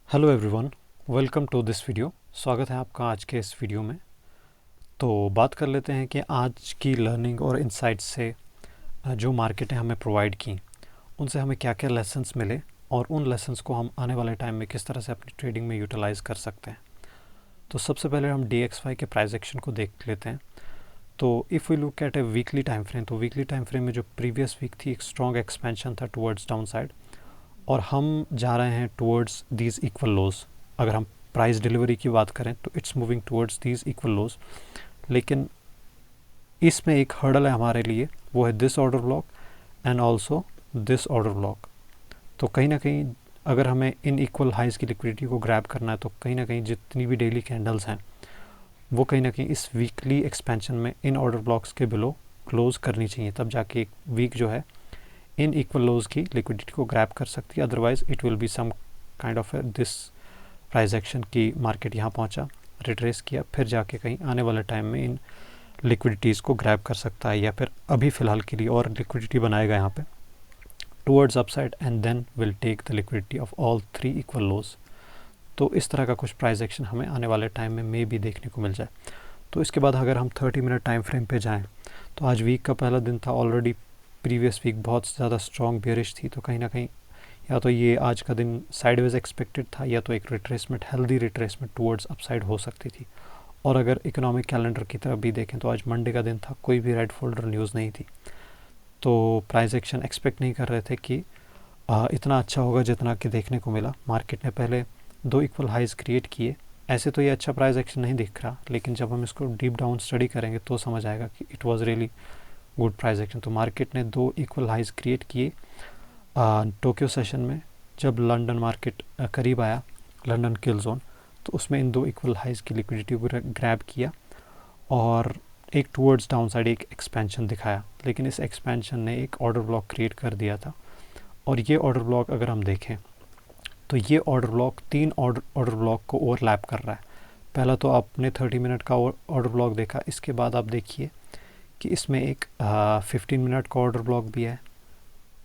Hello everyone, welcome to this video. स्वागत है आपका आज के इस वीडियो में। तो बात कर लेते हैं कि आज की लर्निंग और इंसाइट्स से जो मार्केट ने हमें प्रोवाइड की, उनसे हमें क्या क्या लेसन्स मिले और उन लेसन्स को हम आने वाले टाइम में किस तरह से अपनी ट्रेडिंग में यूटिलाइज़ कर सकते हैं। तो सबसे पहले हम DXY के प्राइस एक्शन को देख लेते हैं। तो if we look at a weekly time frame, तो वीकली टाइम फ्रेम में जो प्रीवियस वीक थी एक स्ट्रॉन्ग एक्सपेंशन था टुवर्ड्स डाउन साइड, और हम जा रहे हैं टुवर्ड्स दीज इक्वल लोज। अगर हम प्राइस डिलीवरी की बात करें तो it's moving towards these equal lows, लेकिन इसमें एक हर्डल है हमारे लिए, वो है this order block and also this order block. तो कहीं ना कहीं अगर हमें इन इक्वल हाइज की लिक्विडिटी को ग्रैब करना है तो कहीं ना कहीं जितनी भी डेली कैंडल्स हैं वो कहीं ना कहीं इस वीकली एक्सपेंशन में इन ऑर्डर ब्लॉक्स के बिलो क्लोज करनी चाहिए, तब जाके एक वीक जो है इन इक्वल लोज की लिक्विडिटी को ग्रैब कर सकती है। Otherwise it will be some kind of this price action की मार्केट यहाँ पहुँचा, रिट्रेस किया, फिर जाके कहीं आने वाले टाइम में इन लिक्विडिटीज़ को ग्रैब कर सकता है, या फिर अभी फ़िलहाल के लिए और लिक्विडिटी बनाएगा यहाँ पे towards upside and then will take the liquidity of all 3 equal lows. तो इस तरह का कुछ प्राइस एक्शन हमें आने वाले टाइम में भी देखने को मिल जाए। तो इसके बाद अगर हम 30 मिनट टाइम फ्रेम पे जाएँ तो आज वीक का पहला दिन था, ऑलरेडी प्रीवियस वीक बहुत ज़्यादा स्ट्रॉन्ग बेयरिश थी, तो कहीं ना कहीं या तो ये आज का दिन साइडवेज एक्सपेक्टेड था या तो एक retracement, healthy retracement towards upside हो सकती थी। और अगर इकोनॉमिक कैलेंडर की तरफ भी देखें तो आज मंडे का दिन था, कोई भी रेड फोल्डर न्यूज़ नहीं थी, तो प्राइस एक्शन एक्सपेक्ट नहीं कर रहे थे कि इतना अच्छा होगा जितना कि देखने को मिला। मार्केट ने पहले 2 इक्वल हाइज क्रिएट किए, ऐसे तो ये अच्छा प्राइस एक्शन नहीं दिख रहा, लेकिन जब हम इसको डीप डाउन स्टडी करेंगे तो समझ आएगा कि it was really good price action. तो मार्केट ने 2 इक्वल हाइज क्रिएट किए टोक्यो सेशन में। जब लंदन मार्केट करीब आया, लंदन किल जोन, तो उसमें इन 2 इक्वल हाइज की लिक्विडिटी को ग्रैब किया और एक टुवर्ड्स डाउन साइड एक एक्सपेंशन दिखाया, लेकिन इस एक्सपेंशन ने एक ऑर्डर ब्लॉक क्रिएट कर दिया था। और ये ऑर्डर ब्लॉक अगर हम देखें तो ये ऑर्डर ब्लॉक 3 ऑर्डर ब्लॉक को ओवरलैप कर रहा है। पहला तो आपने 30 मिनट का ऑर्डर ब्लॉक देखा, इसके बाद आप देखिए कि इसमें एक 15 मिनट का ऑर्डर ब्लॉक भी है,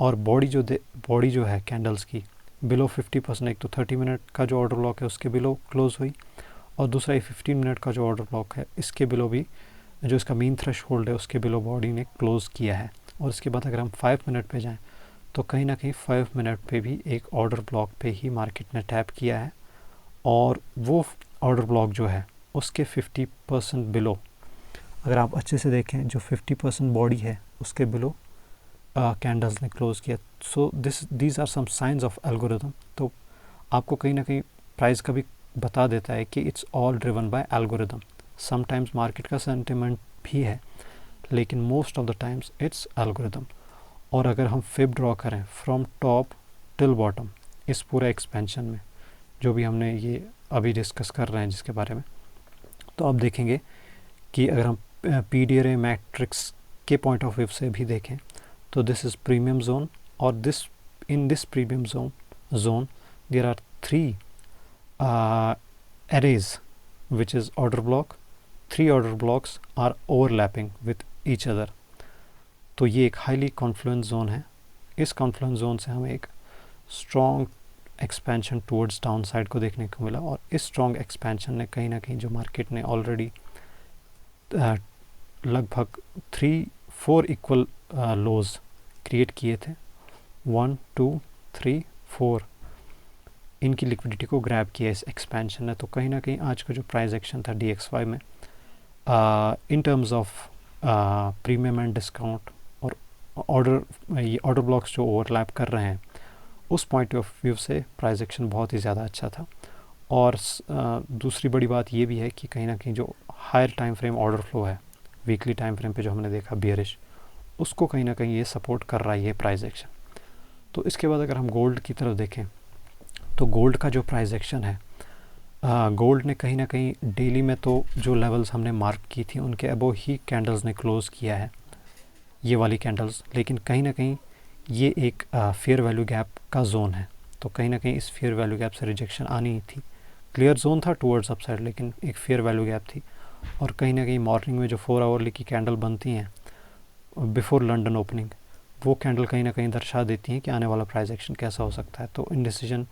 और बॉडी जो है कैंडल्स की बिलो 50%, एक तो 30 मिनट का जो ऑर्डर ब्लॉक है उसके बिलो क्लोज हुई, और दूसरा ये 15 मिनट का जो ऑर्डर ब्लॉक है इसके बिलो भी, जो इसका मीन थ्रेश होल्ड है उसके बिलो बॉडी ने क्लोज किया है। और इसके बाद अगर हम 5 मिनट पे जाएं तो कहीं ना कहीं 5 मिनट पे भी एक ऑर्डर ब्लॉक पे ही मार्केट ने टैप किया है, और वो ऑर्डर ब्लॉक जो है उसके 50% बिलो, अगर आप अच्छे से देखें, जो 50% बॉडी है उसके बिलो कैंडल्स ने क्लोज किया। So these are some science of algorithm. तो आपको कहीं ना कहीं प्राइस का भी बता देता है कि it's all driven by algorithm. Sometimes market का सेंटिमेंट भी है, लेकिन most of the times it's algorithm. और अगर हम फिब ड्रॉ करें फ्रॉम टॉप टिल बॉटम इस पूरे एक्सपेंशन में, जो भी हमने ये अभी डिस्कस कर रहे हैं जिसके बारे में, तो आप देखेंगे कि अगर हम PDRA मैट्रिक्स के पॉइंट ऑफ व्यू से भी देखें तो दिस इज़ प्रीमियम जोन, और in this premium zone there are 3 arrays which is order block. 3 order blocks are overlapping with each other. तो ये एक हाईली कॉन्फ्लुएंस जोन है। इस कॉन्फ्लुएंस जोन से हमें एक strong expansion towards down side को देखने को मिला, और इस स्ट्रॉन्ग एक्सपेंशन ने कहीं ना कहीं जो मार्केट ने ऑलरेडी लगभग 3-4 इक्वल लोज क्रिएट किए थे, 1 2 3 4, इनकी लिक्विडिटी को ग्रैब किया इस एक्सपेंशन ने। तो कहीं ना कहीं आज का जो प्राइस एक्शन था DXY में in terms of premium and discount और ये ऑर्डर ब्लॉक्स जो ओवरलैप कर रहे हैं, उस पॉइंट ऑफ व्यू से प्राइस एक्शन बहुत ही ज़्यादा अच्छा था। और दूसरी बड़ी बात ये भी है कि कहीं ना कहीं जो higher time frame order flow है वीकली टाइम फ्रेम पे जो हमने देखा बेयरिश, उसको कहीं ना कहीं ये सपोर्ट कर रहा है ये प्राइस एक्शन। तो इसके बाद अगर हम गोल्ड की तरफ देखें तो गोल्ड का जो प्राइस एक्शन है, गोल्ड ने कहीं ना कहीं डेली में तो जो लेवल्स हमने मार्क की थी उनके अबो ही कैंडल्स ने क्लोज़ किया है, ये वाली कैंडल्स, लेकिन कहीं ना कहीं ये एक फेयर वैल्यू गैप का जोन है। तो कहीं ना कहीं इस फेयर वैल्यू गैप से रिजेक्शन आनी थी। क्लियर जोन था टुवर्ड्स अपसाइड, लेकिन एक फेयर वैल्यू गैप थी। और कहीं ना कहीं मॉर्निंग में जो 4 आवरली की कैंडल बनती हैं बिफोर लंदन ओपनिंग, वो कैंडल कहीं ना कहीं दर्शा देती हैं कि आने वाला प्राइस एक्शन कैसा हो सकता है। तो इंडिसीजन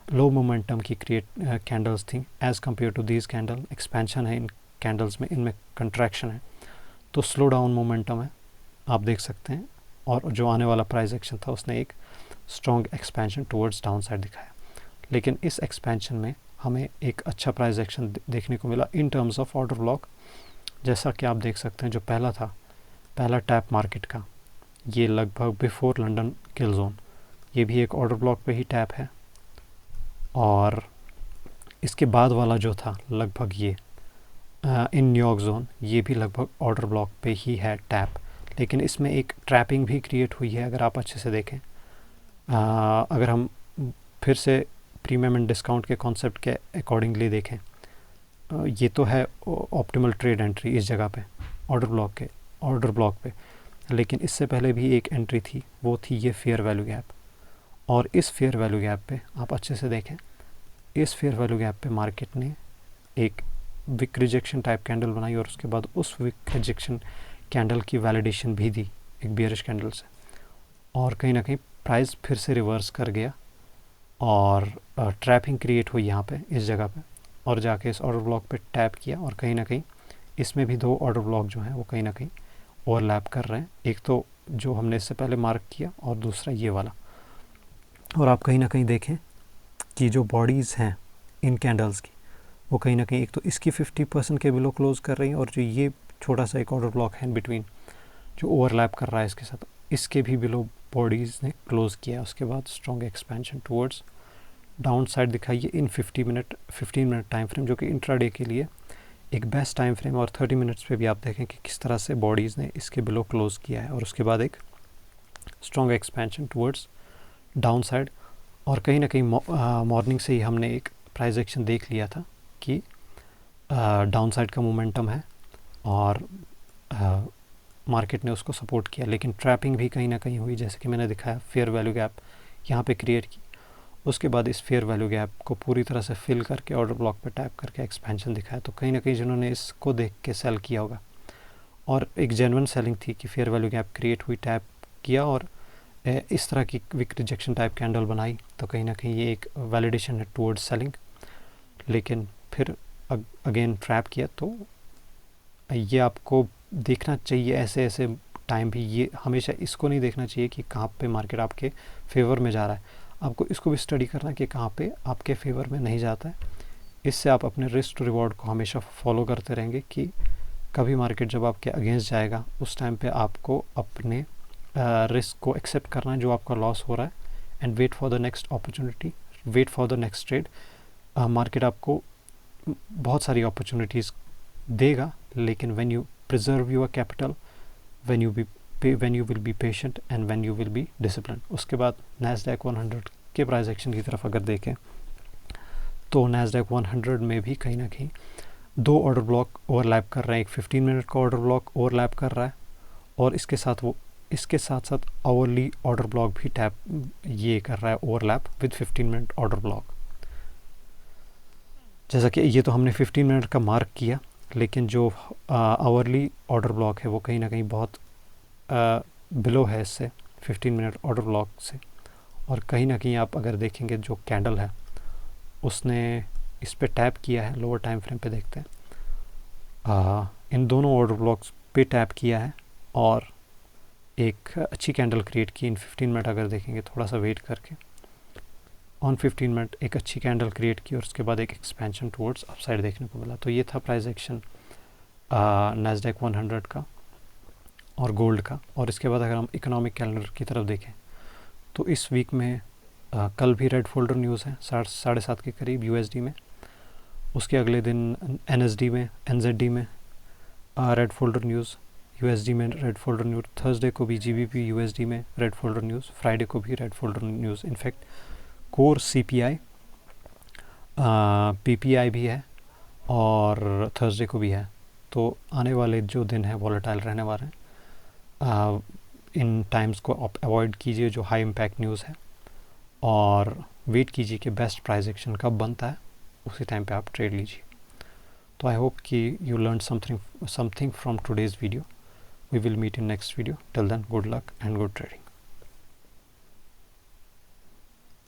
लो मोमेंटम की कैंडल्स थी as compare to these candle. Expansion है इन कैंडल्स में, इनमें कंट्रैक्शन है, तो स्लो डाउन मोमेंटम है, आप देख सकते हैं। और जो आने वाला प्राइस एक्शन था उसने एक strong expansion towards down side दिखाया। लेकिन इस एक्सपेंशन में हमें एक अच्छा प्राइस एक्शन देखने को मिला in terms of order block. जैसा कि आप देख सकते हैं, जो पहला टैप मार्केट का, ये लगभग बिफोर लंदन किल जोन, ये भी एक ऑर्डर ब्लॉक पे ही टैप है। और इसके बाद वाला जो था लगभग ये इन न्यूयॉर्क जोन, ये भी लगभग ऑर्डर ब्लॉक पे ही है टैप। लेकिन इसमें एक ट्रैपिंग भी क्रिएट हुई है, अगर आप अच्छे से देखें। अगर हम फिर से प्रीमियम एंड डिस्काउंट के कॉन्सेप्ट के अकॉर्डिंगली देखें, ये तो है ऑप्टिमल ट्रेड एंट्री इस जगह पे ऑर्डर ब्लॉक पे। लेकिन इससे पहले भी एक एंट्री थी, वो थी ये फेयर वैल्यू गैप। और इस फेयर वैल्यू गैप पे आप अच्छे से देखें, इस फेयर वैल्यू गैप पे मार्केट ने एक विक रिजेक्शन टाइप कैंडल बनाई और उसके बाद उस विक रिजेक्शन कैंडल की वैलिडेशन भी दी एक बियरिश कैंडल से। और कहीं ना कहीं प्राइस फिर से रिवर्स कर गया और ट्रैपिंग क्रिएट हुई यहाँ पे इस जगह पे, और जाके इस ऑर्डर ब्लॉक पे टैप किया। और कहीं ना कहीं इसमें भी दो ऑर्डर ब्लॉक जो हैं वो कहीं ना कहीं ओवरलैप कर रहे हैं, एक तो जो हमने इससे पहले मार्क किया और दूसरा ये वाला। और आप कहीं ना कहीं देखें कि जो बॉडीज़ हैं इन कैंडल्स की, वो कहीं ना कहीं एक तो इसकी 50% के बिलो क्लोज कर रही हैं, और जो ये छोटा सा एक ऑर्डर ब्लॉक है इन बिटवीन जो ओवरलैप कर रहा है इसके साथ, इसके भी बिलो बॉडीज़ ने क्लोज किया। उसके बाद strong expansion towards down side दिखाई है इन 15 मिनट टाइम फ्रेम, जो कि इंट्राडे के लिए एक बेस्ट टाइम फ्रेम। और 30 मिनट्स पे भी आप देखें कि किस तरह से बॉडीज़ ने इसके बिलो क्लोज किया है, और उसके बाद एक strong expansion towards down side. और कहीं ना कहीं मॉर्निंग से ही हमने एक प्राइस एक्शन देख लिया था कि डाउन साइड का मोमेंटम है और मार्केट ने उसको सपोर्ट किया। लेकिन ट्रैपिंग भी कहीं ना कहीं हुई, जैसे कि मैंने दिखाया, फेयर वैल्यू गैप यहाँ पे क्रिएट की। उसके बाद इस फेयर वैल्यू गैप को पूरी तरह से फिल करके ऑर्डर ब्लॉक पे टैप करके एक्सपेंशन दिखाया। तो कहीं ना कहीं जिन्होंने इसको देख के सेल किया होगा, और एक जेन्युइन सेलिंग थी कि फेयर वैल्यू गैप क्रिएट हुई, टैप किया और इस तरह की विक रिजेक्शन टाइप कैंडल बनाई, तो कहीं ना कहीं ये एक वैलिडेशन है टुवर्ड्स सेलिंग। लेकिन फिर अगेन ट्रैप किया। तो ये आपको देखना चाहिए ऐसे टाइम भी, ये हमेशा इसको नहीं देखना चाहिए कि कहाँ पे मार्केट आपके फेवर में जा रहा है, आपको इसको भी स्टडी करना कि कहाँ पे आपके फेवर में नहीं जाता है। इससे आप अपने रिस्क टू रिवॉर्ड को हमेशा फॉलो करते रहेंगे कि कभी मार्केट जब आपके अगेंस्ट जाएगा उस टाइम पे आपको अपने रिस्क को एक्सेप्ट करना है जो आपका लॉस हो रहा है, and wait for the next opportunity, wait for the next trade. Market आपको बहुत सारी अपॉर्चुनिटीज़ देगा, लेकिन when you preserve your capital, when you will be patient and when you will be discipline. उसके बाद नैस्डैक 100 के प्राइस एक्शन की तरफ अगर देखें, तो नैस्डैक 100 में भी कहीं ना कहीं दो ऑर्डर ब्लॉक ओवरलैप कर रहे हैं। एक 15 मिनट का ऑर्डर ब्लॉक ओवरलैप कर रहा है, और इसके साथ साथ आवरली ऑर्डर ब्लॉक भी टैप ये कर रहा है overlap with 15 minute order block. जैसा कि ये तो हमने 15 मिनट का मार्क किया, लेकिन जो आवरली ऑर्डर ब्लॉक है वो कहीं ना कहीं बहुत बिलो है इससे 15 मिनट ऑर्डर ब्लॉक से। और कहीं ना कहीं आप अगर देखेंगे जो कैंडल है उसने इस पे टैप किया है, लोअर टाइम फ्रेम पे देखते हैं, इन दोनों ऑर्डर ब्लॉक्स पे टैप किया है और एक अच्छी कैंडल क्रिएट की इन 15 मिनट। अगर देखेंगे थोड़ा सा वेट करके, ऑन 15 मिनट एक अच्छी कैंडल क्रिएट की और उसके बाद एक एक्सपेंशन टुवर्ड्स अपसाइड देखने को मिला। तो ये था प्राइस एक्शन नैस्डैक 100 का और गोल्ड का। और इसके बाद अगर हम इकोनॉमिक कैलेंडर की तरफ देखें, तो इस वीक में कल भी रेड फोल्डर न्यूज़ है 7:30 के करीब यूएसडी में। उसके अगले दिन एनएसडी में, एनजेडी में रेड फोल्डर न्यूज़, यूएसडी में रेड फोल्डर न्यूज़। थर्सडे को भी जीबीपी यूएसडी में रेड फोल्डर न्यूज़, फ्राइडे को भी red folder news. In fact core CPI PPI भी है और थर्सडे को भी है। तो आने वाले जो दिन है वॉलेटाइल रहने वाले हैं। इन टाइम्स को आप अवॉइड कीजिए जो हाई इम्पैक्ट न्यूज़ है, और वेट कीजिए कि बेस्ट प्राइस एक्शन कब बनता है, उसी टाइम पे आप ट्रेड लीजिए। तो आई होप कि you learned something from today's video. We will meet in next video. Till then, good luck and good trading.